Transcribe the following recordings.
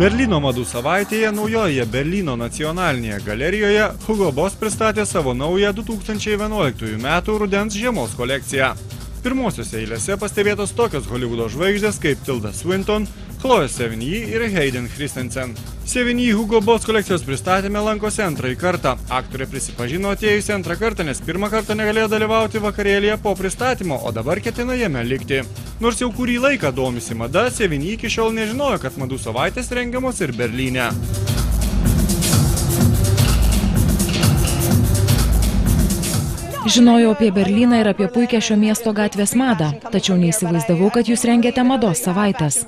Berlyno madų savaitėje naujoje Berlyno nacionalinėje galerijoje Hugo Boss pristatė savo naują 2011 metų rudens žiemos kolekciją. Pirmosiuose eilėse pastebėtos tokios Hollywoodo žvaigždės kaip Tilda Swinton, Chloe Sevigny ir Hayden Christensen. Sevigny Hugo Boss kolekcijos pristatyme lankosi antrąjį kartą. Aktorė prisipažino atėjusi antrą kartą, nes pirmą kartą negalėjo dalyvauti vakarėlyje po pristatymo, o dabar ketina jame likti. Nors jau kurį laiką domisi mada, Sevigny iki šiol nežinojo, kad madų savaitės rengiamos ir Berlyne. Žinojau apie Berlyną ir apie puikią šio miesto gatvės madą, tačiau neįsivaizdavau, kad jūs rengiate mados savaites.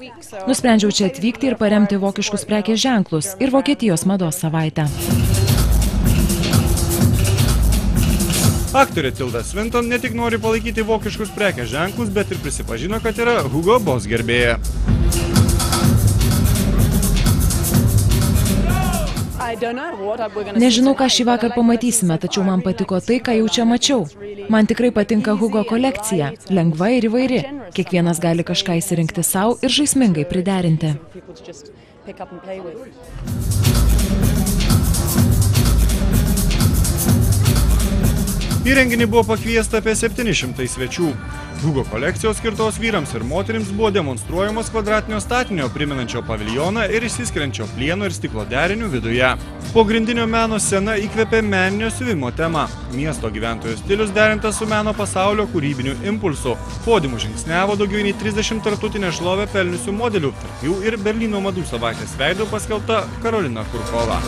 Nusprendžiau čia atvykti ir paremti vokiškus prekės ženklus ir Vokietijos mados savaitę. Aktorė Tilda Swinton ne tik nori palaikyti vokiškus prekės ženklus, bet ir prisipažino, kad yra Hugo Boss gerbėja. Nežinau, ką šį vakar pamatysime, tačiau man patiko tai, ką jau čia mačiau. Man tikrai patinka Hugo kolekcija, lengva ir įvairi. Kiekvienas gali kažką įsirinkti savo ir žaismingai priderinti. Į renginį buvo pakviesta apie 700 svečių. Hugo kolekcijos skirtos vyrams ir moterims buvo demonstruojamos kvadratinio statinio primenančio paviljoną ir išsiskiriančio plieno ir stiklo derinių viduje. Pogrindinio meno scena įkvėpė meninio siuvimo temą. Miesto gyventojų stilius derintas su meno pasaulio kūrybiniu impulsu. Podiumu žingsniavo daugiau nei 30 tarptautinę šlovę pelniusių modelių, tarp jų ir Berlyno madų savaitės veidu paskelbta Karolina Kurkova.